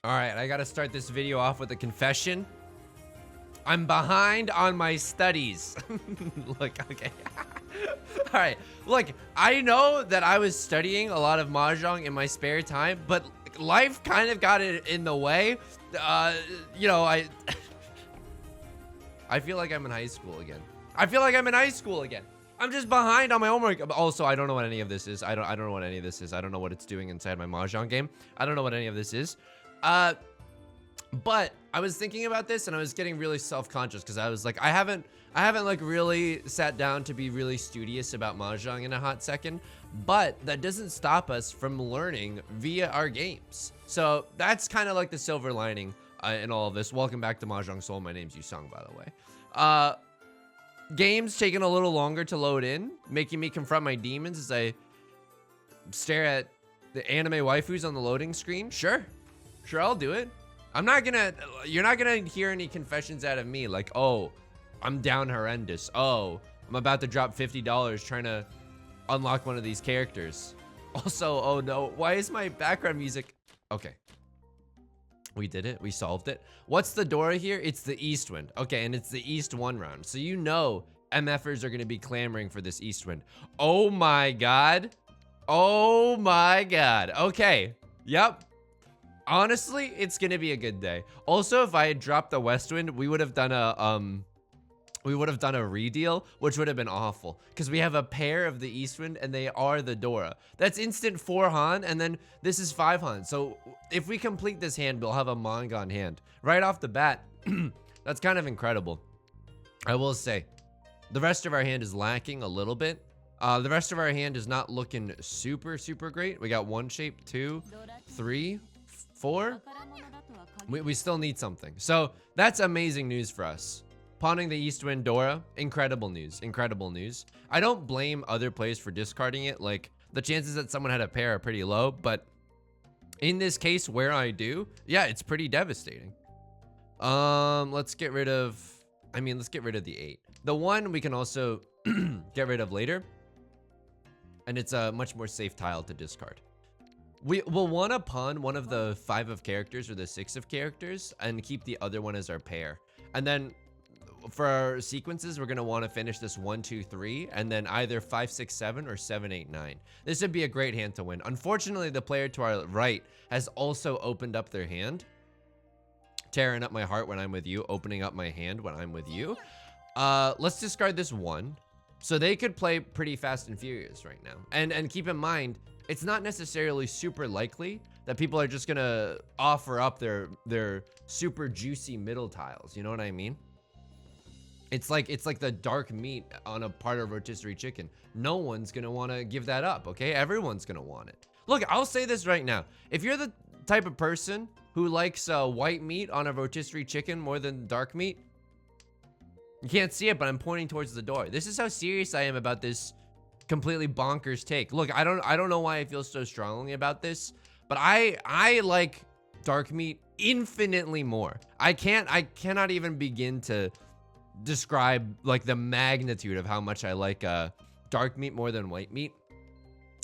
All right, I gotta start this video off with a confession. I'm behind on my studies. Look, okay. All right, look, I know that I was studying a lot of Mahjong in my spare time, but life kind of got in the way. You know, I feel like I'm in high school again. I'm just behind on my homework. Also, I don't know what any of this is. I don't know what any of this is. I don't know what it's doing inside my Mahjong game. I don't know what any of this is. But I was thinking about this and I was getting really self-conscious because I was like, I haven't like really sat down to be really studious about Mahjong in a hot second, but that doesn't stop us from learning via our games. So that's kind of like the silver lining in all of this. Welcome back to Mahjong Soul. My name's Yusong, by the way. Games taking a little longer to load in, making me confront my demons as I stare at the anime waifus on the loading screen. Sure, I'll do it. You're not gonna hear any confessions out of me like, oh, I'm down horrendous. Oh, I'm about to drop $50 trying to unlock one of these characters. Also, oh no, why is my background music? Okay. We did it, we solved it. What's the door here? It's the East Wind. Okay, and it's the East 1 round. So you know MFers are gonna be clamoring for this East Wind. Oh my God. Oh my God. Okay, yep. Honestly, it's gonna be a good day. Also, if I had dropped the West Wind, we would have done a redeal, which would have been awful because we have a pair of the East Wind and they are the Dora. That's instant 4 Han, and then this is 5 Han. So if we complete this hand, we'll have a Mongon hand right off the bat. That's kind of incredible. I will say, the rest of our hand is lacking a little bit. The rest of our hand is not looking super great. We got 1 shape, 2, 3, 4. We still need something. So that's amazing news for us. Pawning the East Wind Dora, incredible news. I don't blame other players for discarding it. Like, the chances that someone had a pair are pretty low, but in this case where I do, yeah, it's pretty devastating. Let's get rid of the 8. The 1 we can also get rid of later, and it's a much more safe tile to discard. We will want to pawn one of the 5 of characters or the 6 of characters and keep the other one as our pair. And then for our sequences, we're going to want to finish this 1, 2, 3, and then either 5, 6, 7 or 7, 8, 9. This would be a great hand to win. Unfortunately, the player to our right has also opened up their hand. Tearing up my heart when I'm with you, opening up my hand when I'm with you. Let's discard this 1. So they could play pretty fast and furious right now. And keep in mind, it's not necessarily super likely that people are just gonna offer up their super juicy middle tiles. You know what I mean? It's like the dark meat on a part of rotisserie chicken. No one's gonna want to give that up, okay? Everyone's gonna want it. Look, I'll say this right now. If you're the type of person who likes white meat on a rotisserie chicken more than dark meat, you can't see it, but I'm pointing towards the door. This is how serious I am about this completely bonkers take. Look, I don't know why I feel so strongly about this, but I like dark meat infinitely more. I cannot even begin to describe like the magnitude of how much I like dark meat more than white meat.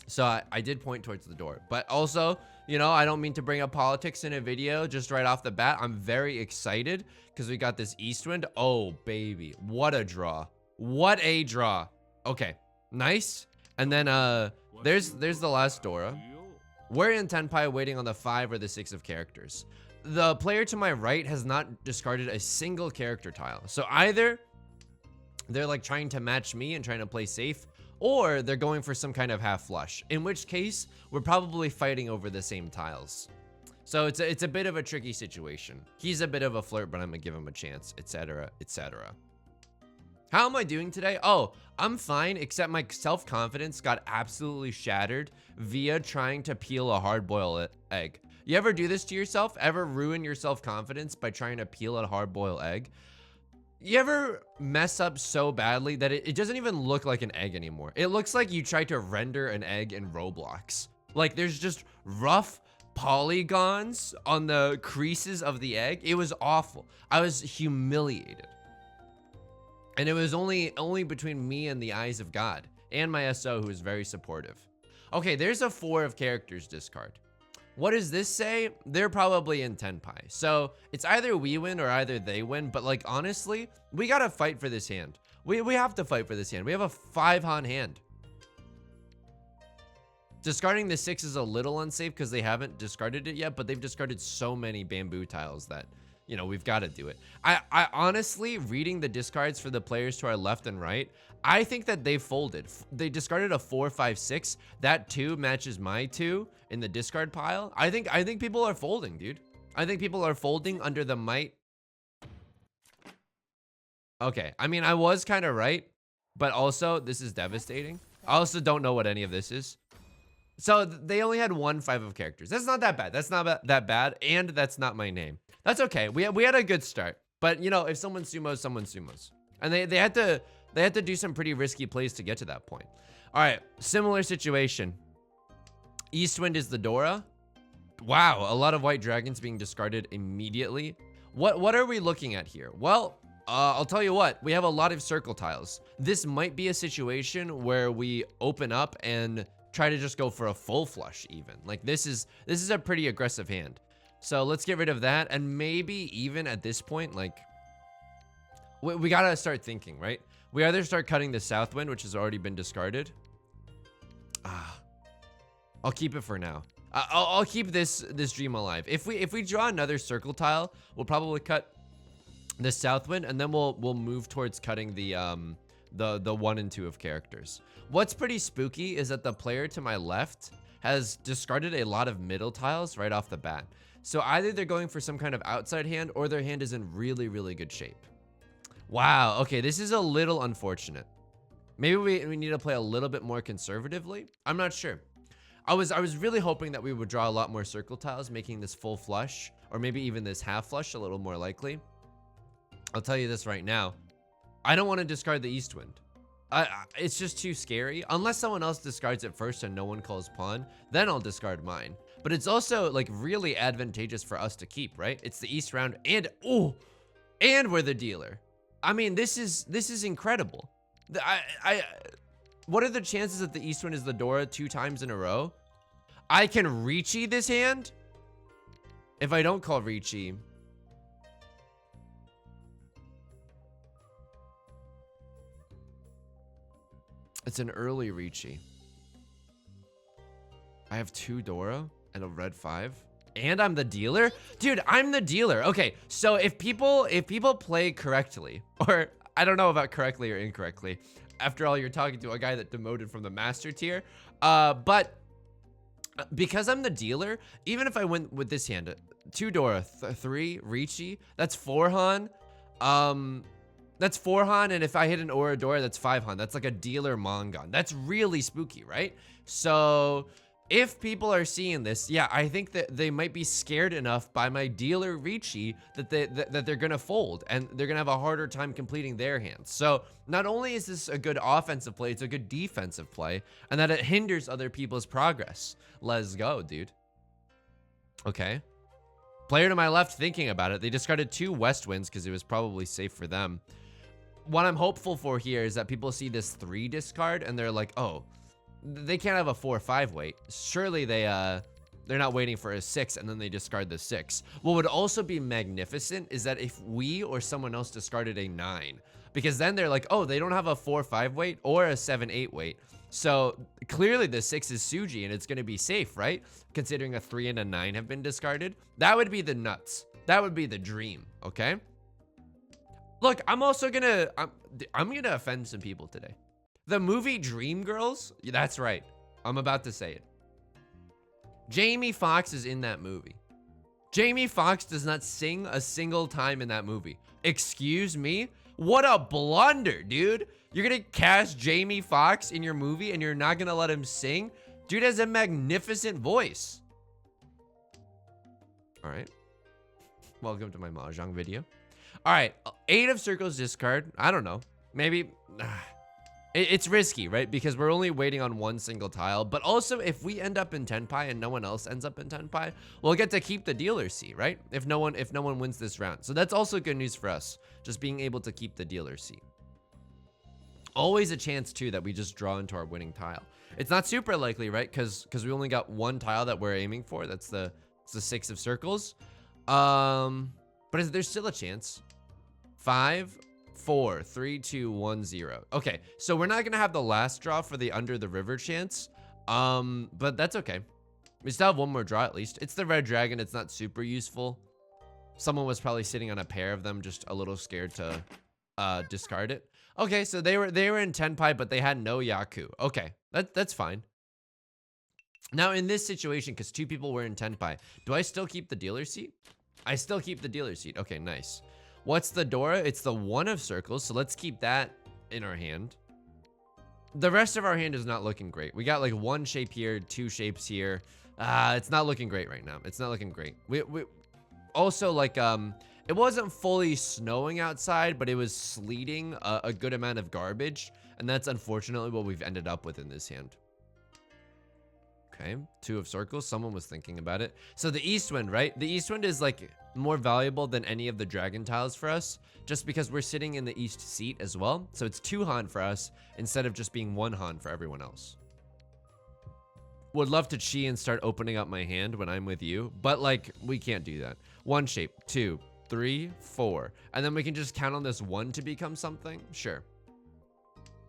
So I did point towards the door, but also, you know, I don't mean to bring up politics in a video just right off the bat. I'm very excited because we got this East Wind. Oh baby, what a draw. Okay, nice. And then there's the last Dora. We're in Tenpai waiting on the 5 or the 6 of characters. The player to my right has not discarded a single character tile. So either they're like trying to match me and trying to play safe, or they're going for some kind of half flush, in which case we're probably fighting over the same tiles. So it's a bit of a tricky situation. He's a bit of a flirt, but I'm gonna give him a chance, etc., etc. How am I doing today? Oh, I'm fine, except my self-confidence got absolutely shattered via trying to peel a hard-boiled egg. You ever do this to yourself? Ever ruin your self-confidence by trying to peel a hard-boiled egg? You ever mess up so badly that it doesn't even look like an egg anymore? It looks like you tried to render an egg in Roblox. Like there's just rough polygons on the creases of the egg. It was awful. I was humiliated. And it was only between me and the eyes of God and my SO, who is very supportive. Okay, there's a 4 of characters discard. What does this say? They're probably in Tenpai. So it's either we win or either they win. But like, honestly, we got to fight for this hand. We have to fight for this hand. We have a 5-Han hand. Discarding the 6 is a little unsafe because they haven't discarded it yet, but they've discarded so many bamboo tiles that, you know, we've got to do it. I honestly, reading the discards for the players to our left and right, I think that they folded. They discarded a 4, 5, 6. That 2 matches my 2 in the discard pile. I think people are folding, dude. I think people are folding under the might. Okay, I mean, I was kind of right, but also this is devastating. I also don't know what any of this is. So they only had 1 5 of characters. That's not that bad. That's not that bad, and that's not my name. That's okay. We had a good start, but you know, if someone sumos, someone sumos, and they had to do some pretty risky plays to get to that point. All right, similar situation. Eastwind is the Dora. Wow, a lot of white dragons being discarded immediately. What are we looking at here? Well, I'll tell you what. We have a lot of circle tiles. This might be a situation where we open up and try to just go for a full flush even. Like this is a pretty aggressive hand. So let's get rid of that, and maybe even at this point, like we gotta start thinking, right? We either start cutting the Southwind, which has already been discarded. I'll keep it for now. I'll keep this dream alive. If we draw another circle tile, we'll probably cut the Southwind, and then we'll move towards cutting the 1 and 2 of characters. What's pretty spooky is that the player to my left has discarded a lot of middle tiles right off the bat. So either they're going for some kind of outside hand, or their hand is in really, really good shape. Wow, okay, this is a little unfortunate. Maybe we need to play a little bit more conservatively. I'm not sure. I was really hoping that we would draw a lot more circle tiles, making this full flush, or maybe even this half flush a little more likely. I'll tell you this right now. I don't want to discard the Eastwind. It's just too scary. Unless someone else discards it first and no one calls pawn, then I'll discard mine. But it's also like really advantageous for us to keep, right? It's the East round, and and we're the dealer. I mean, this is incredible. What are the chances that the Eastwind is the Dora 2 times in a row? I can Riichi this hand. If I don't call Riichi, it's an early Riichi. I have 2 Dora and a red 5. And I'm the dealer? Dude, I'm the dealer. Okay, so if people play correctly, or I don't know about correctly or incorrectly. After all, you're talking to a guy that demoted from the master tier. But because I'm the dealer, even if I went with this hand, 2 Dora, 3 Riichi, that's 4 Han. That's 4 Han, and if I hit an Oradora, that's 5 Han. That's like a dealer Mongon. That's really spooky, right? So if people are seeing this, yeah, I think that they might be scared enough by my dealer Riichi that they're gonna fold, and they're gonna have a harder time completing their hands. So not only is this a good offensive play, it's a good defensive play, and that it hinders other people's progress. Let's go, dude. Okay. Player to my left thinking about it. They discarded 2 West Winds because it was probably safe for them. What I'm hopeful for here is that people see this 3 discard and they're like, oh, they can't have a 4-5 wait. Surely they're not waiting for a 6 and then they discard the 6. What would also be magnificent is that if we or someone else discarded a 9, because then they're like, oh, they don't have a 4-5 wait or a 7-8 wait. So clearly the 6 is Suji and it's going to be safe, right? Considering a 3 and a 9 have been discarded. That would be the nuts. That would be the dream, okay? Look, I'm also gonna, I'm gonna offend some people today. The movie Dreamgirls, that's right. I'm about to say it. Jamie Foxx is in that movie. Jamie Foxx does not sing a single time in that movie. Excuse me? What a blunder, dude. You're gonna cast Jamie Foxx in your movie and you're not gonna let him sing? Dude has a magnificent voice. All right. Welcome to my Mahjong video. All right, 8 of circles discard. I don't know. Maybe it's risky, right? Because we're only waiting on 1 single tile. But also, if we end up in Tenpai and no one else ends up in Tenpai, we'll get to keep the dealer seat, right? If no one wins this round. So that's also good news for us, just being able to keep the dealer seat. Always a chance too that we just draw into our winning tile. It's not super likely, right? Because we only got one tile that we're aiming for. It's the 6 of circles. But there's still a chance. 5, 4, 3, 2, 1, 0. Okay, so we're not gonna have the last draw for the under the river chance. But that's okay. We still have one more draw at least. It's the red dragon. It's not super useful. Someone was probably sitting on a pair of them, just a little scared to discard it. Okay, so they were in Tenpai, but they had no Yaku. Okay, that's fine. Now in this situation, because 2 people were in Tenpai, do I still keep the dealer seat? I still keep the dealer seat. Okay, nice. What's the Dora? It's the 1 of circles, so let's keep that in our hand. The rest of our hand is not looking great. We got like 1 shape here, 2 shapes here. It's not looking great right now. It's not looking great. We also, like, it wasn't fully snowing outside, but it was sleeting a good amount of garbage, and that's unfortunately what we've ended up with in this hand. Okay, 2 of circles. Someone was thinking about it. So the east wind, right? The east wind is like more valuable than any of the dragon tiles for us, just because we're sitting in the east seat as well. So it's 2 Han for us instead of just being 1 Han for everyone else. Would love to chi and start opening up my hand when I'm with you, but like we can't do that. 1 shape, 2, 3, 4, and then we can just count on this 1 to become something. Sure.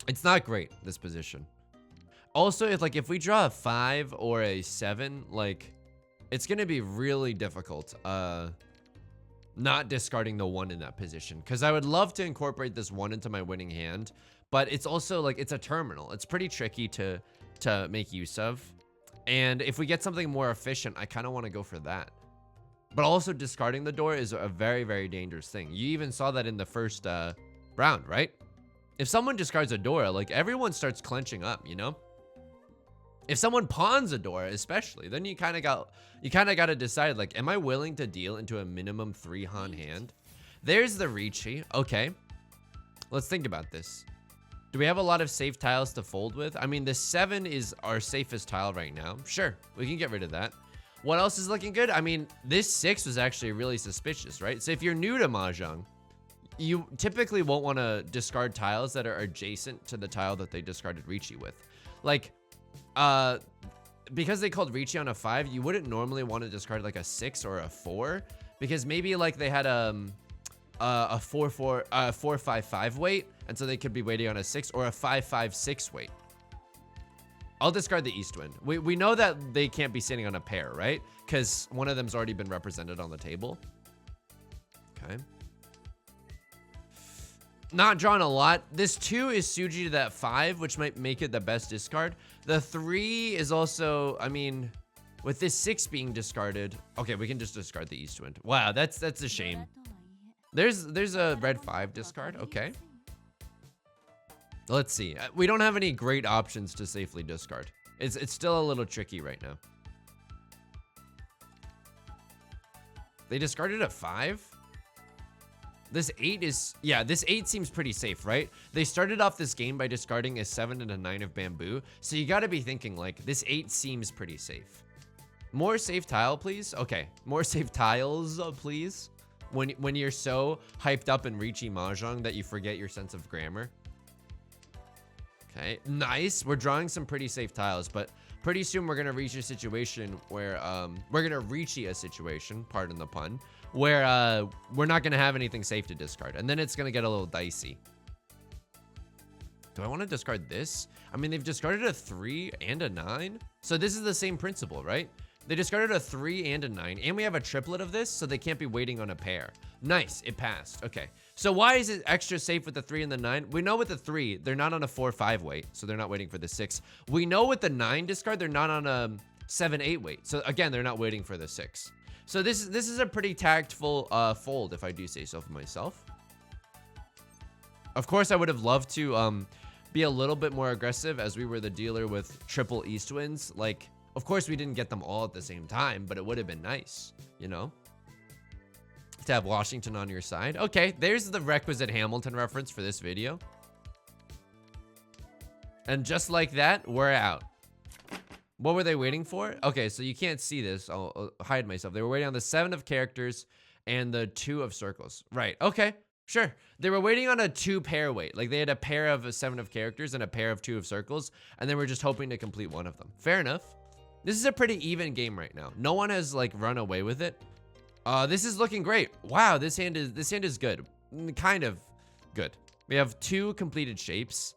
It's not great, this position. Also, if we draw a 5 or a 7, like, it's gonna be really difficult not discarding the 1 in that position, because I would love to incorporate this 1 into my winning hand, but it's also like it's a terminal. It's pretty tricky to make use of, and if we get something more efficient, I kind of want to go for that. But also discarding the door is a very, very dangerous thing. You even saw that in the first round, right? If someone discards a door, like everyone starts clenching up, you know? If someone pawns a door, especially, then you kind of got to decide, like, am I willing to deal into a minimum 3 Han hand? There's the Riichi. Okay, let's think about this. Do we have a lot of safe tiles to fold with? I mean, the 7 is our safest tile right now. Sure, we can get rid of that. What else is looking good? I mean, this 6 was actually really suspicious, right? So if you're new to Mahjong, you typically won't want to discard tiles that are adjacent to the tile that they discarded Riichi with. Like, because they called Riichi on a 5, you wouldn't normally want to discard like a 6 or a 4, because maybe like they had a 4-5-5 weight, and so they could be waiting on a 6, or a 5-5-6 weight. I'll discard the east wind. We know that they can't be sitting on a pair, right? Because one of them's already been represented on the table. Okay. Not drawn a lot. This 2 is Suji to that 5, which might make it the best discard. The 3 is also, I mean, with this 6 being discarded. Okay, we can just discard the east wind. Wow, that's a shame. There's a red 5 discard. Okay. Let's see. We don't have any great options to safely discard. It's still a little tricky right now. They discarded a 5? This 8 is, yeah, this 8 seems pretty safe, right? They started off this game by discarding a 7 and a 9 of bamboo. So you got to be thinking, like, this 8 seems pretty safe. More safe tile, please. Okay, more safe tiles, please. When you're so hyped up in Riichi Mahjong that you forget your sense of grammar. Okay, nice. We're drawing some pretty safe tiles, but pretty soon we're gonna reach a situation where pardon the pun, where we're not gonna have anything safe to discard, and then it's gonna get a little dicey. Do I want to discard this? I mean, they've discarded a 3 and a 9, so this is the same principle, right? They discarded a 3 and a 9, and we have a triplet of this, so they can't be waiting on a pair. Nice, it passed. Okay, so why is it extra safe with the 3 and the 9? We know with the 3, they're not on a 4-5 weight, so they're not waiting for the 6. We know with the 9 discard, they're not on a 7-8 weight, so again, they're not waiting for the 6. So this is a pretty tactful fold, if I do say so for myself. Of course, I would have loved to be a little bit more aggressive, as we were the dealer with triple east winds. Like, of course, we didn't get them all at the same time, but it would have been nice, you know, to have Washington on your side. Okay, there's the requisite Hamilton reference for this video. And just like that, we're out. What were they waiting for? Okay, so you can't see this. I'll hide myself. They were waiting on the 7 of characters and the 2 of circles. Right, okay. Sure. They were waiting on a 2-pair wait. Like they had a pair of a 7 of characters and a pair of 2 of circles, and they were just hoping to complete one of them. Fair enough. This is a pretty even game right now. No one has like run away with it. This is looking great. Wow, this hand is good. Kind of good. We have 2 completed shapes.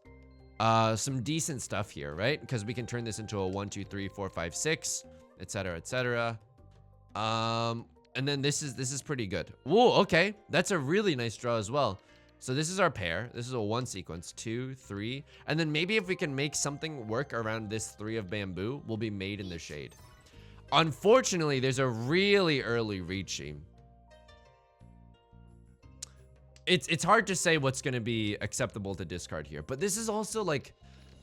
Some decent stuff here, right? Because we can turn this into a 1, 2, 3, 4, 5, 6, etc., etc. And then this is pretty good. Whoa, okay. That's a really nice draw as well. So this is our pair. This is a 1 sequence, 2, 3. And then maybe if we can make something work around this 3 of bamboo, we'll be made in the shade. Unfortunately, there's a really early Riichi. It's hard to say what's going to be acceptable to discard here. But this is also like,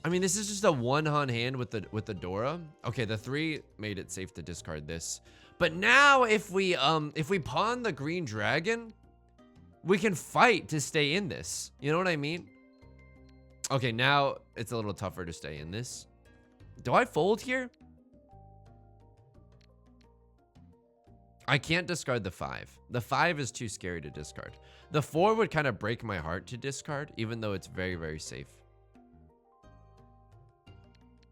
I mean, this is just a 1-han hand with the Dora. Okay, the 3 made it safe to discard this. But now if we pawn the green dragon, we can fight to stay in this. You know what I mean? Okay, now it's a little tougher to stay in this. Do I fold here? I can't discard the 5. The 5 is too scary to discard. The 4 would kind of break my heart to discard, even though it's very, very safe.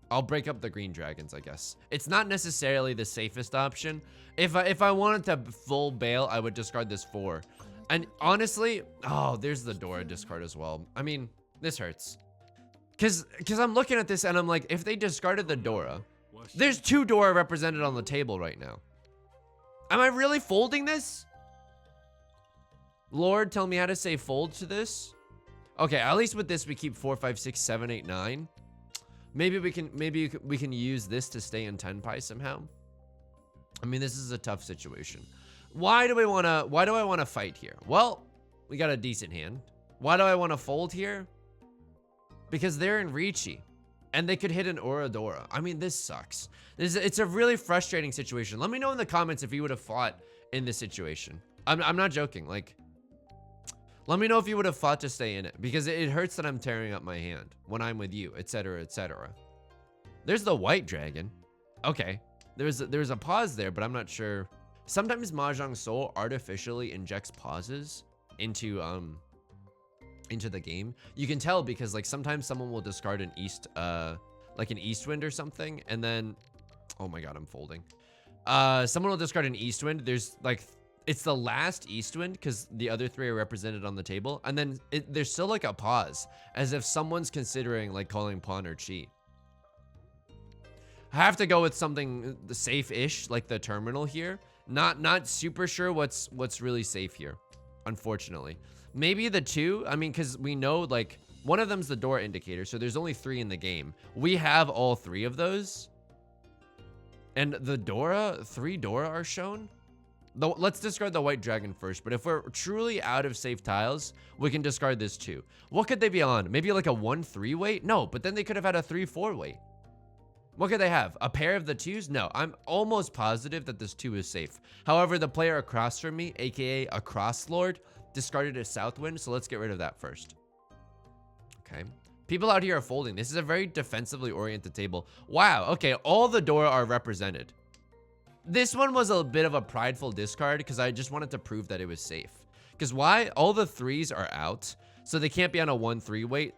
I'll break up the green dragons, I guess. It's not necessarily the safest option. If I wanted to full bail, I would discard this 4. And honestly, oh, there's the Dora discard as well. I mean, this hurts. Cause I'm looking at this and I'm like, if they discarded the Dora, there's 2 Dora represented on the table right now. Am I really folding this? Lord, tell me how to say fold to this. Okay, at least with this, we keep 4, 5, 6, 7, 8, 9. Maybe we can use this to stay in Tenpai somehow. I mean, this is a tough situation. Why do I want to fight here? Well, we got a decent hand. Why do I want to fold here? Because they're in Riichi and they could hit an Oradora. I mean, this sucks. It's a really frustrating situation. Let me know in the comments if you would have fought in this situation. I'm not joking. Like, let me know if you would have fought to stay in it, because it hurts that I'm tearing up my hand when I'm with you, etc., etc. There's the white dragon. Okay, there's a pause there, but I'm not sure. Sometimes Mahjong Soul artificially injects pauses into the game. You can tell because like sometimes someone will discard an like an east wind or something, and then, oh my god, I'm folding. Someone will discard an east wind. There's like, it's the last east wind because the other 3 are represented on the table, and then there's still like a pause as if someone's considering like calling pawn or cheat. I have to go with something safe-ish, like the terminal here. Not super sure what's really safe here, unfortunately. Maybe the 2. I mean, because we know like one of them's the Dora indicator, so there's only 3 in the game. We have all 3 of those, and the 3 Dora are shown. Let's discard the white dragon first, but if we're truly out of safe tiles, we can discard this too. What could they be on? Maybe like a 1-3 weight? No, but then they could have had a 3-4 weight. What could they have? A pair of the 2s? No, I'm almost positive that this 2 is safe. However, the player across from me, aka a cross lord, discarded a south wind, so let's get rid of that first. Okay. People out here are folding. This is a very defensively oriented table. Wow, okay, all the Dora are represented. This one was a bit of a prideful discard because I just wanted to prove that it was safe. Because why? All the 3s are out, so they can't be on a 1-3 weight.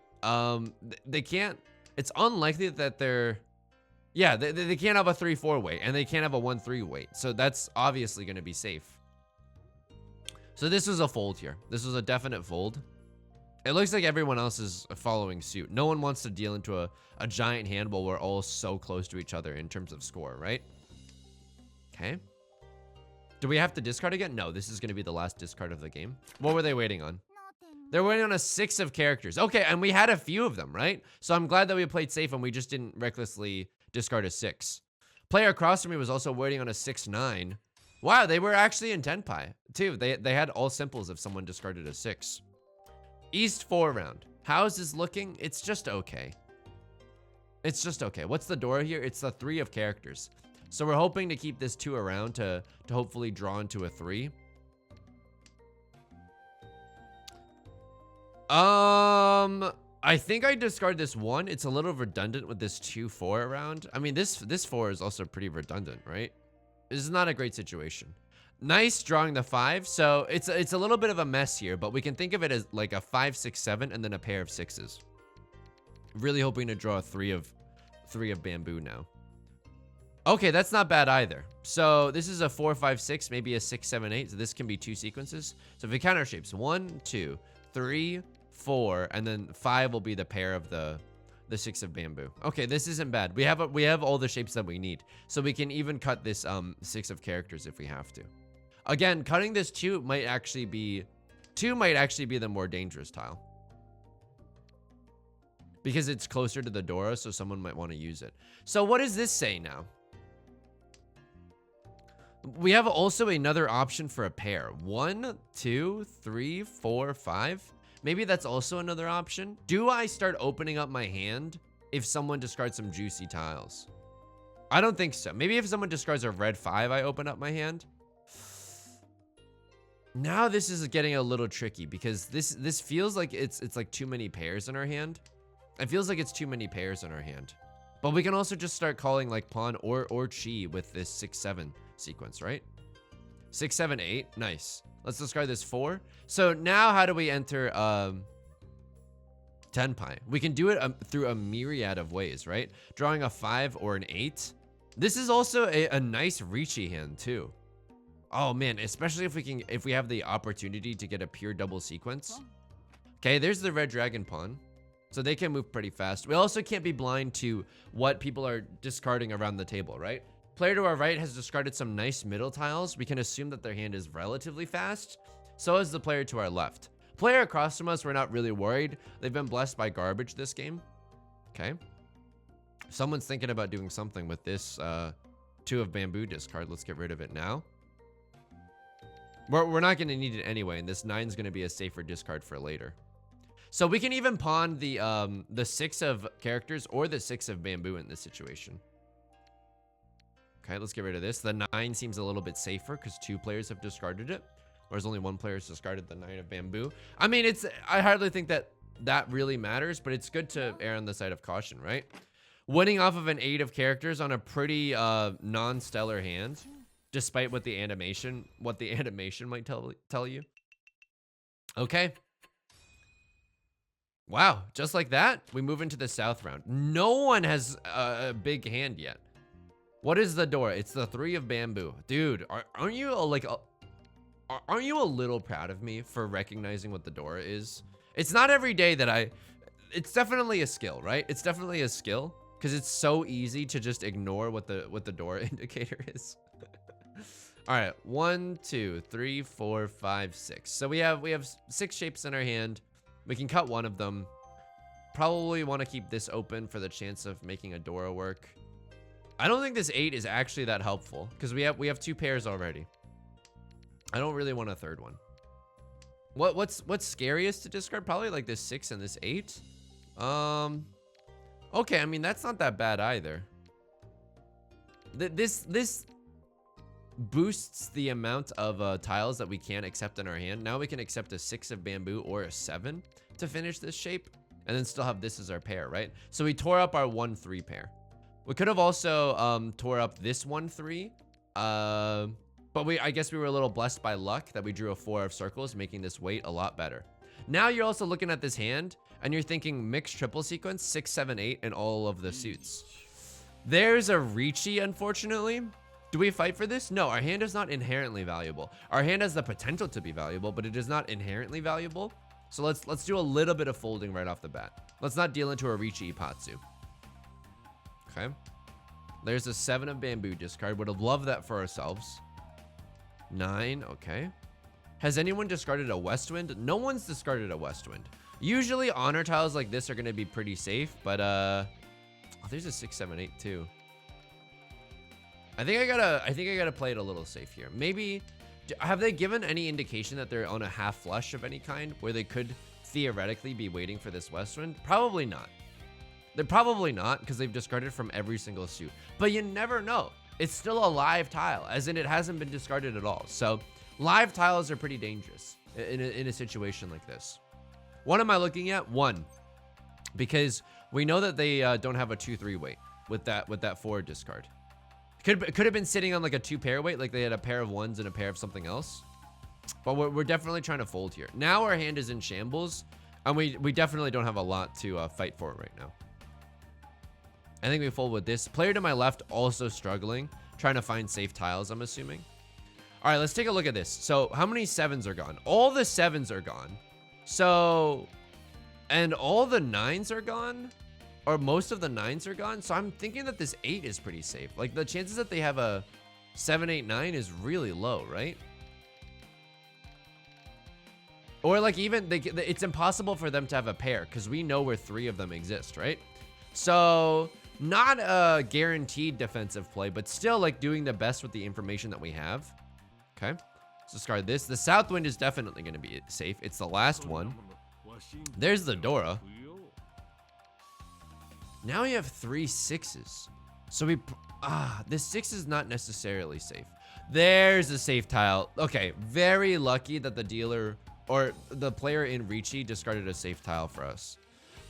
They can't. It's unlikely that they're. Yeah, they can't have a 3-4 weight, and they can't have a 1-3 weight. So that's obviously going to be safe. So this was a fold here. This was a definite fold. It looks like everyone else is following suit. No one wants to deal into a giant hand while we're all so close to each other in terms of score, right? Okay. Do we have to discard again? No, this is going to be the last discard of the game. What were they waiting on? They're waiting on a 6 of characters. Okay, and we had a few of them, right? So I'm glad that we played safe and we just didn't recklessly discard a 6. Player across from me was also waiting on a 6-9. Wow, they were actually in Tenpai, too. They had all simples if someone discarded a 6. East 4 round. How's this looking? It's just okay. It's just okay. What's the Dora here? It's the 3 of characters. So we're hoping to keep this 2 around to hopefully draw into a 3. I think I discard this 1. It's a little redundant with this 2-4 around. I mean, this 4 is also pretty redundant, right? This is not a great situation. Nice drawing the 5. So it's a little bit of a mess here, but we can think of it as like a 5, 6, 7, and then a pair of 6s. Really hoping to draw three of bamboo now. Okay, that's not bad either. So this is a 4, 5, 6, maybe a 6, 7, 8. So this can be 2 sequences. So if we count our shapes, 1, 2, 3, 4, and then 5 will be the pair of the 6 of bamboo. Okay, this isn't bad. We have all the shapes that we need. So we can even cut this 6 of characters if we have to. Again, cutting this 2 might actually be the more dangerous tile. Because it's closer to the Dora, so someone might want to use it. So what does this say now? We have also another option for a pair. 1, 2, 3, 4, 5. Maybe that's also another option. Do I start opening up my hand if someone discards some juicy tiles? I don't think so. Maybe if someone discards a red 5, I open up my hand. Now this is getting a little tricky because this feels like it's like too many pairs in our hand. It feels like it's too many pairs in our hand. But we can also just start calling like pawn or chi with this 6, 7 sequence, right? 6, 7, 8. Nice. Let's discard this 4. So now how do we enter Tenpai? We can do it through a myriad of ways, right? Drawing a 5 or an 8. This is also a nice Riichi hand too. Oh man, especially if we have the opportunity to get a pure double sequence. Okay, there's the red dragon pawn. So they can move pretty fast. We also can't be blind to what people are discarding around the table, right? Player to our right has discarded some nice middle tiles. We can assume that their hand is relatively fast. So is the player to our left. Player across from us, we're not really worried. They've been blessed by garbage this game. Okay. Someone's thinking about doing something with this 2 of bamboo discard. Let's get rid of it now. We're not going to need it anyway, and this 9 is going to be a safer discard for later. So we can even pawn the 6 of characters or the 6 of bamboo in this situation. Okay, let's get rid of this. The 9 seems a little bit safer because 2 players have discarded it, whereas only 1 player has discarded the 9 of bamboo. I mean, I hardly think that really matters, but it's good to err on the side of caution, right? Winning off of an 8 of characters on a pretty non-stellar hand, despite what the animation might tell you. Okay. Wow, just like that, we move into the south round. No one has a big hand yet. What is the door? It's the 3 of bamboo. Dude, aren't you a little proud of me for recognizing what the door is? It's not every day that it's definitely a skill, right? It's definitely a skill because it's so easy to just ignore what the door indicator is. All right, 1, 2, 3, 4, 5, 6. So we have 6 shapes in our hand. We can cut one of them. Probably want to keep this open for the chance of making a Dora work. I don't think this 8 is actually that helpful because we have 2 pairs already. I don't really want a third one. What's scariest to discard? Probably like this 6 and this 8. Okay, I mean that's not that bad either. This boosts the amount of tiles that we can accept in our hand. Now we can accept a 6 of bamboo or a 7 to finish this shape and then still have this as our pair, right? So we tore up our 1-3 pair. We could have also tore up this 1-3, but I guess we were a little blessed by luck that we drew a 4 of circles, making this weight a lot better. Now you're also looking at this hand and you're thinking mixed triple sequence, 6, 7, 8, and all of the suits. There's a Riichi, unfortunately. Do we fight for this? No, our hand is not inherently valuable. Our hand has the potential to be valuable, but it is not inherently valuable. So let's do a little bit of folding right off the bat. Let's not deal into a Riichi Ipatsu. Okay. There's a 7 of bamboo discard. Would have loved that for ourselves. 9, okay. Has anyone discarded a west wind? No one's discarded a west wind. Usually honor tiles like this are going to be pretty safe, but oh, there's a 6, 7, 8 too. I think I gotta play it a little safe here. Maybe, have they given any indication that they're on a half flush of any kind where they could theoretically be waiting for this west wind? Probably not. They're probably not because they've discarded from every single suit. But you never know. It's still a live tile, as in it hasn't been discarded at all. So live tiles are pretty dangerous in a situation like this. What am I looking at? 1, because we know that they don't have a 2-3 weight with that 4 discard. Could have been sitting on like a 2 pair weight, like they had a pair of 1s and a pair of something else. But we're definitely trying to fold here. Now our hand is in shambles, and we definitely don't have a lot to fight for right now. I think we fold with this. Player to my left also struggling, trying to find safe tiles, I'm assuming. All right, let's take a look at this. So how many 7s are gone? All the 7s are gone. So, and all the 9s are gone, or most of the 9s are gone. So I'm thinking that this 8 is pretty safe. Like the chances that they have a 7, 8, 9 is really low, right? Or like even, it's impossible for them to have a pair because we know where 3 of them exist, right? So not a guaranteed defensive play, but still like doing the best with the information that we have. Okay, let's discard this. The south wind is definitely going to be safe. It's the last one. There's the Dora. Now we have 3 6s. So this 6 is not necessarily safe. There's a safe tile. Okay, very lucky that the dealer or the player in Riichi discarded a safe tile for us.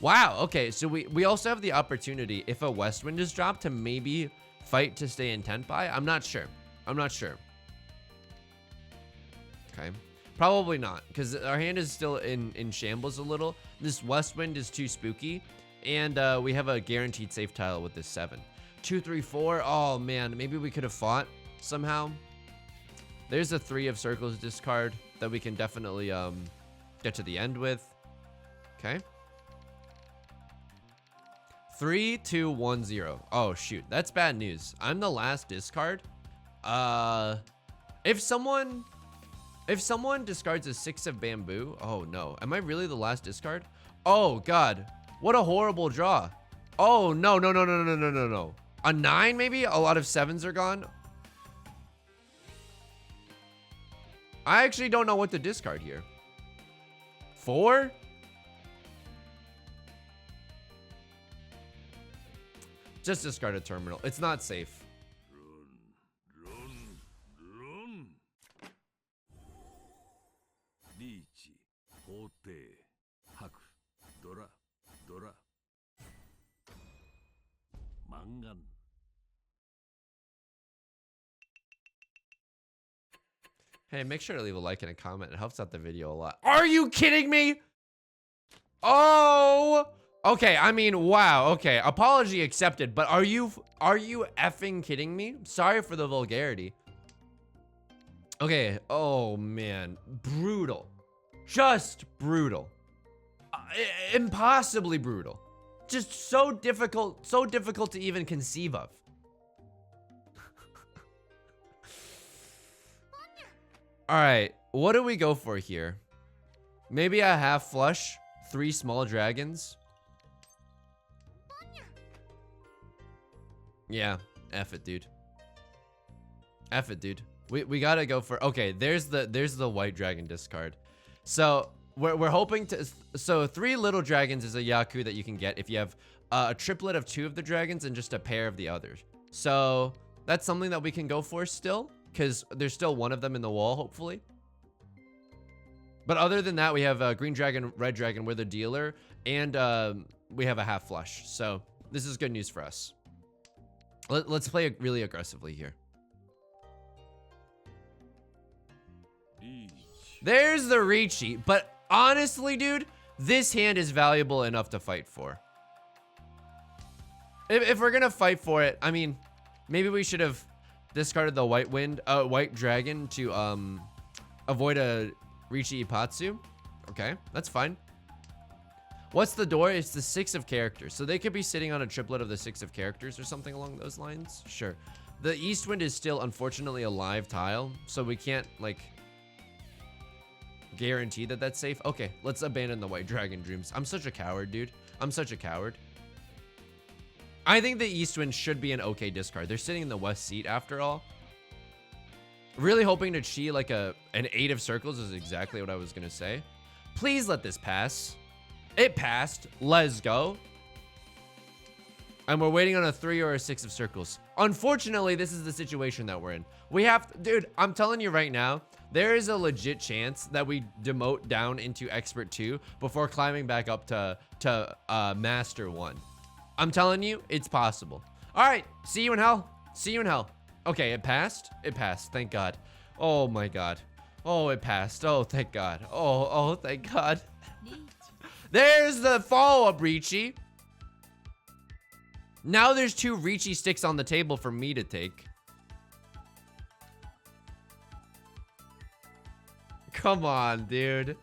Wow, okay, so we also have the opportunity, if a west wind is dropped, to maybe fight to stay in 10 by. I'm not sure. Okay, probably not, because our hand is still in shambles a little. This west wind is too spooky, and we have a guaranteed safe tile with this 7. 2, 3, 4. Oh man, maybe we could have fought somehow. There's a 3 of circles discard that we can definitely get to the end with. Okay. 3, 2, 1, 0. Oh shoot, that's bad news. I'm the last discard. If someone discards a 6 of bamboo, oh no, am I really the last discard? Oh god, what a horrible draw. Oh no. A 9 maybe? A lot of 7s are gone. I actually don't know what to discard here. 4? Just discard a terminal. It's not safe. Run. Riichi, Hote, Haku, Dora. Mangan. Hey, make sure to leave a like and a comment. It helps out the video a lot. Are you kidding me? Oh, okay. I mean, wow. Okay, apology accepted. But are you effing kidding me? Sorry for the vulgarity. Okay. Oh man, brutal. Just brutal. Impossibly brutal. Just so difficult to even conceive of. All right, what do we go for here? Maybe a half flush, 3 small dragons. Yeah, F it, dude. F it, dude. We gotta go for, okay, there's the white dragon discard. So we're hoping to, so 3 little dragons is a Yaku that you can get if you have a triplet of 2 of the dragons and just a pair of the others. So that's something that we can go for still, because there's still 1 of them in the wall, hopefully. But other than that, we have a green dragon, red dragon, we're the dealer, and we have a half flush. So this is good news for us. Let's play really aggressively here. There's the Riichi, but honestly, dude, this hand is valuable enough to fight for. If we're gonna fight for it, I mean, maybe we should have discarded the white dragon to avoid a Riichi Ipatsu. Okay, that's fine. What's the door? It's the 6 of characters. So they could be sitting on a triplet of the 6 of characters or something along those lines. Sure. The east wind is still unfortunately a live tile, so we can't like guarantee that that's safe. Okay, let's abandon the white dragon dreams. I'm such a coward, dude. I'm such a coward. I think the east wind should be an okay discard. They're sitting in the west seat after all. Really hoping to chi like an 8 of circles is exactly what I was gonna say. Please let this pass. It passed. Let's go. And we're waiting on a 3 or a 6 of circles. Unfortunately, this is the situation that we're in. We have to, dude, I'm telling you right now, there is a legit chance that we demote down into expert 2 before climbing back up to master 1. I'm telling you, it's possible. All right, see you in hell. See you in hell. Okay, it passed. It passed. Thank God. Oh my God. Oh, it passed. Oh, thank God. Oh, thank God. There's the follow-up, Riichi. Now there's 2 Riichi sticks on the table for me to take. Come on, dude.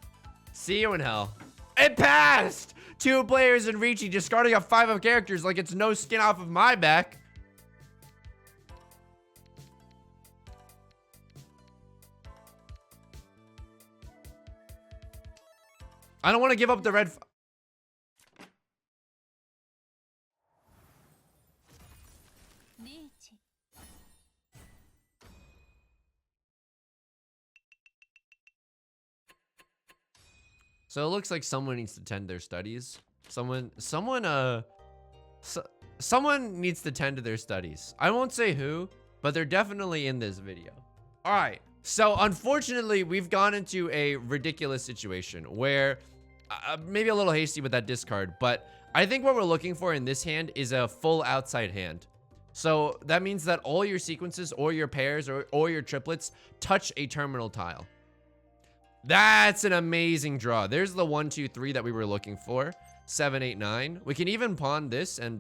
See you in hell. It passed! 2 players in Riichi discarding a 5 of characters like it's no skin off of my back. I don't want to give up the red. So it looks like someone needs to tend their studies. Someone needs to tend to their studies. I won't say who, but they're definitely in this video. All right. So unfortunately, we've gone into a ridiculous situation where maybe a little hasty with that discard, but I think what we're looking for in this hand is a full outside hand. So that means that all your sequences or your pairs or your triplets touch a terminal tile. That's an amazing draw. There's the 1, 2, 3 that we were looking for. 7, 8, 9. We can even pawn this and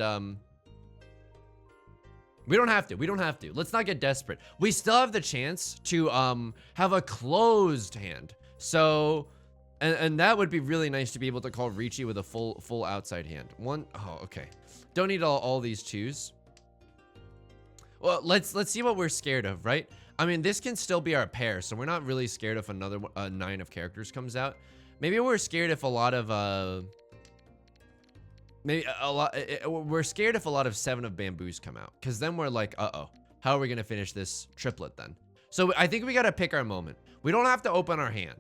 we don't have to. We don't have to. Let's not get desperate. We still have the chance to have a closed hand. So and that would be really nice to be able to call Riichi with a full outside hand. Oh, okay. Don't need all these 2s. Well, let's see what we're scared of, right? I mean, this can still be our pair, so we're not really scared if another 9 of characters comes out. Maybe we're scared if a lot of we're scared if a lot of 7 of bamboos come out, because then we're like, uh-oh, how are we gonna finish this triplet then? So I think we gotta pick our moment. We don't have to open our hand.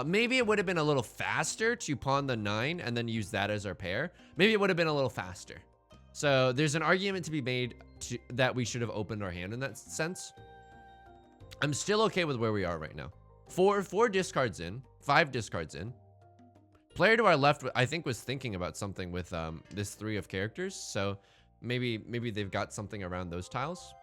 Maybe it would have been a little faster to pawn the 9 and then use that as our pair. Maybe it would have been a little faster. So there's an argument to be made that we should have opened our hand in that sense. I'm still okay with where we are right now. 4 discards in, 5 discards in. Player to our left, I think, was thinking about something with this 3 of characters. So maybe they've got something around those tiles.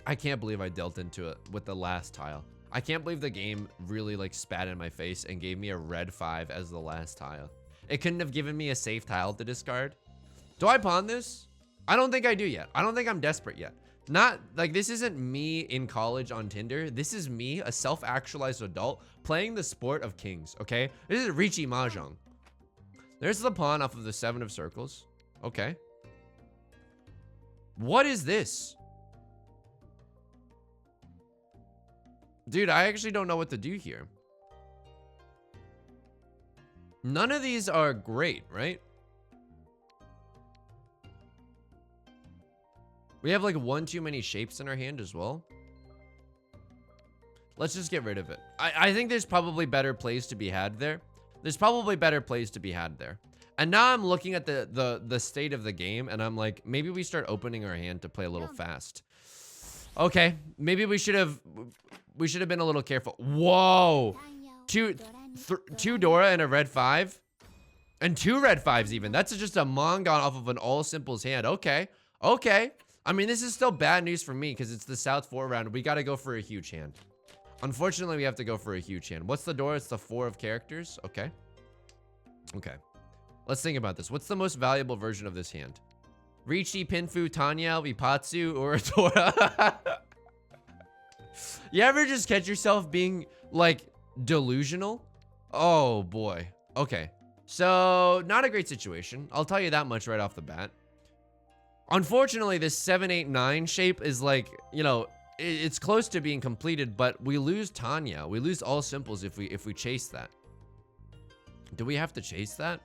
I can't believe I dealt into it with the last tile. I can't believe the game really like spat in my face and gave me a red 5 as the last tile. It couldn't have given me a safe tile to discard. Do I pawn this? I don't think I do yet. I don't think I'm desperate yet. Not like this isn't me in college on Tinder. This is me, a self-actualized adult, playing the sport of kings, okay? This is Riichi Mahjong. There's the pawn off of the 7 of circles. Okay. What is this? Dude, I actually don't know what to do here. None of these are great, right? We have like 1 too many shapes in our hand as well. Let's just get rid of it. I think there's probably better plays to be had there. There's probably better plays to be had there. And now I'm looking at the state of the game and I'm like, maybe we start opening our hand to play a little fast. Okay, maybe we should have been a little careful. Whoa. Two Dora and a red 5. And 2 red 5s even. That's just a Mongon off of an all simples hand. Okay. Okay. I mean, this is still bad news for me because it's the South 4 round. We got to go for a huge hand. Unfortunately, we have to go for a huge hand. What's the door? It's the 4 of characters. Okay. Okay. Let's think about this. What's the most valuable version of this hand? Riichi, Pinfu, Tanya, Ipatsu, or Dora? You ever just catch yourself being, like, delusional? Oh, boy. Okay. So, not a great situation. I'll tell you that much right off the bat. Unfortunately, this 7, 8, 9 shape is like, you know, it's close to being completed, but we lose Tanya. We lose all simples if we chase that. Do we have to chase that?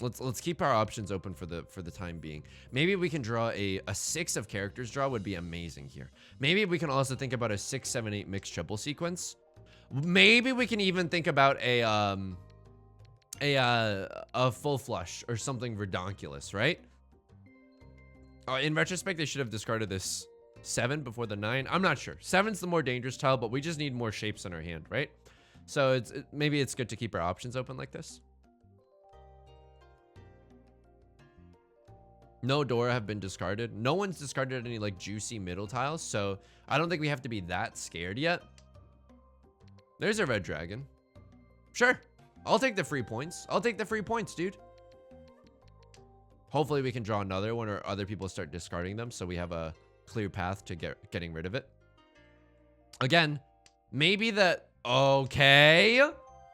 Let's keep our options open for the time being. Maybe we can draw a 6 of characters draw would be amazing here. Maybe we can also think about a 6, 7, 8 mixed triple sequence. Maybe we can even think about a full flush or something redonkulous, right? In retrospect, they should have discarded this 7 before the 9. I'm not sure. 7's the more dangerous tile, but we just need more shapes in our hand, right? So maybe it's good to keep our options open like this. No Dora have been discarded. No one's discarded any like juicy middle tiles, so I don't think we have to be that scared yet. There's a red dragon. Sure, I'll take the free points. I'll take the free points, dude. Hopefully we can draw another one or other people start discarding them so we have a clear path to getting rid of it. Again, maybe okay.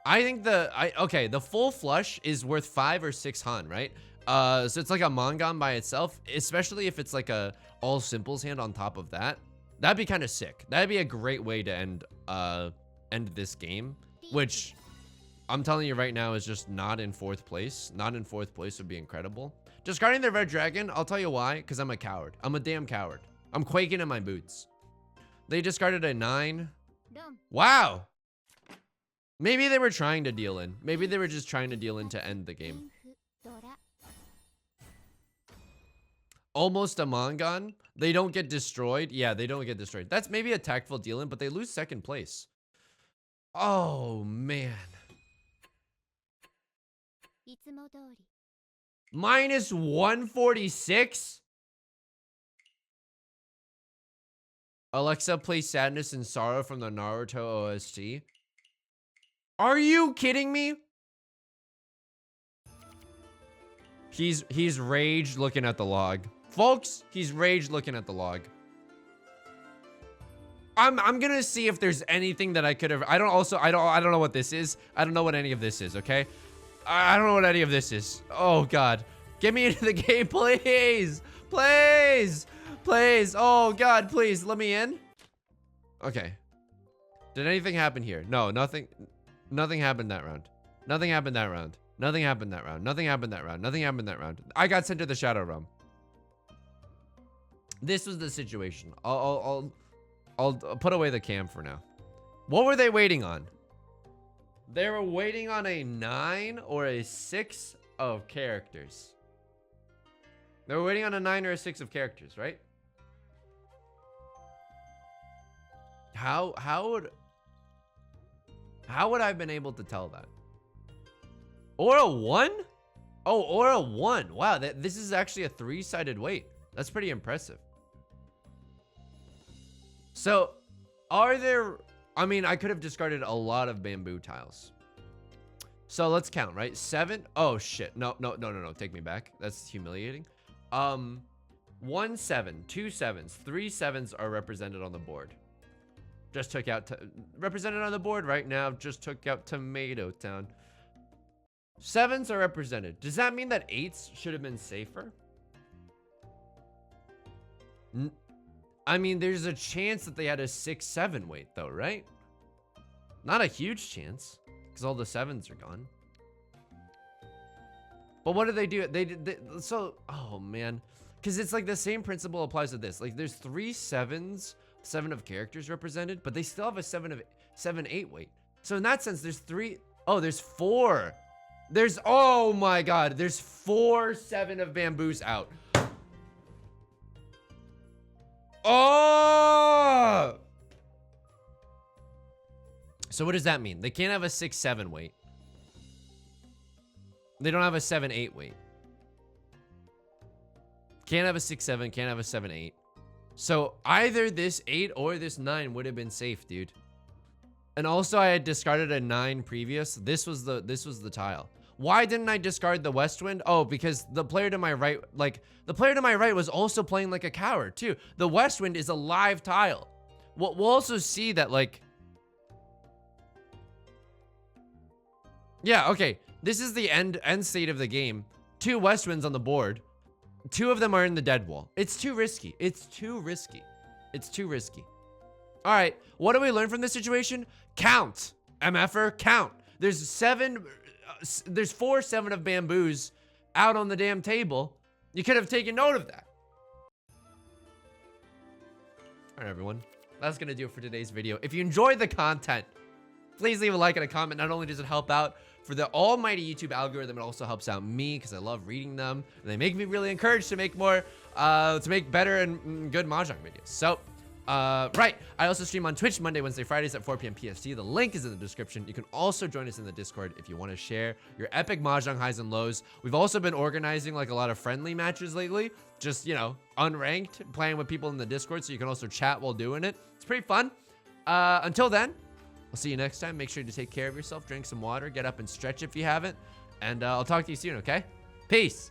I think the full flush is worth 5 or 6 Han, right? So it's like a Mangan by itself, especially if it's like a all simples hand on top of that. That'd be kind of sick. That'd be a great way to end this game, which I'm telling you right now is just not in 4th place. Not in 4th place would be incredible. Discarding the red dragon, I'll tell you why, because I'm a coward. I'm a damn coward. I'm quaking in my boots. They discarded a 9. Wow. Maybe they were trying to deal in. Maybe they were just trying to deal in to end the game. Almost a Mangan. They don't get destroyed. Yeah, they don't get destroyed. That's maybe a tactful deal in, but they lose 2nd place. Oh, man. Minus 146? Alexa plays Sadness and Sorrow from the Naruto OST. Are you kidding me? He's rage looking at the log. Folks, he's rage looking at the log. I'm gonna see if there's anything that I could have. I don't know what this is. I don't know what any of this is, okay? I don't know what any of this is. Oh god. Get me into the game, please. Please. Please. Oh god, please. Let me in. Okay. Did anything happen here? No, nothing. Nothing happened that round. Nothing happened that round. Nothing happened that round. Nothing happened that round. Nothing happened that round. I got sent to the Shadow Realm. This was the situation. I'll put away the cam for now. What were they waiting on? They were waiting on a 9 or a 6 of characters. They were waiting on a 9 or a 6 of characters, right? How would I have been able to tell that? Or a 1? Oh, or a 1. Wow, this is actually a 3-sided weight. That's pretty impressive. So, are there... I mean, I could have discarded a lot of bamboo tiles. So, let's count, right? 7... Oh, shit. No. Take me back. That's humiliating. 1 7, 2 7s, 3 7s are represented on the board. Just took out... represented on the board right now. Just took out Tomato Town. 7s are represented. Does that mean that 8s should have been safer? I mean, there's a chance that they had a 6-7 weight though, right? Not a huge chance, because all the 7s are gone. But what did they do? So, oh man. Because it's like the same principle applies to this. Like there's 3 7s, 7 of characters represented, but they still have a 7-8 weight. So in that sense, there's 3, oh, there's 4. There's, oh my God, there's 4 7 of bamboos out. Oh! So what does that mean? They can't have a 6-7 weight. They don't have a 7-8 weight. Can't have a 6-7, can't have a 7-8. So either this 8 or this 9 would have been safe, dude. And also I had discarded a 9 previous. This was the tile. Why didn't I discard the West Wind? Oh, because the player to my right, like, the player to my right was also playing like a coward, too. The West Wind is a live tile. We'll also see that, like... Yeah, okay. This is the end state of the game. 2 West Winds on the board. 2 of them are in the dead wall. It's too risky. It's too risky. It's too risky. All right, what do we learn from this situation? Count. MFer, count. There's 4 7 of bamboos out on the damn table. You could have taken note of that. All right, everyone. That's going to do it for today's video. If you enjoyed the content, please leave a like and a comment. Not only does it help out for the almighty YouTube algorithm, it also helps out me because I love reading them. And they make me really encouraged to make more, to make better and good Mahjong videos. So, Right. I also stream on Twitch Monday, Wednesday, Fridays at 4 p.m. PST. The link is in the description. You can also join us in the Discord if you want to share your epic Mahjong highs and lows. We've also been organizing like a lot of friendly matches lately. Just, you know, unranked, playing with people in the Discord, so you can also chat while doing it. It's pretty fun. Until then, we'll see you next time. Make sure to take care of yourself, drink some water, get up and stretch if you haven't. And I'll talk to you soon, okay? Peace.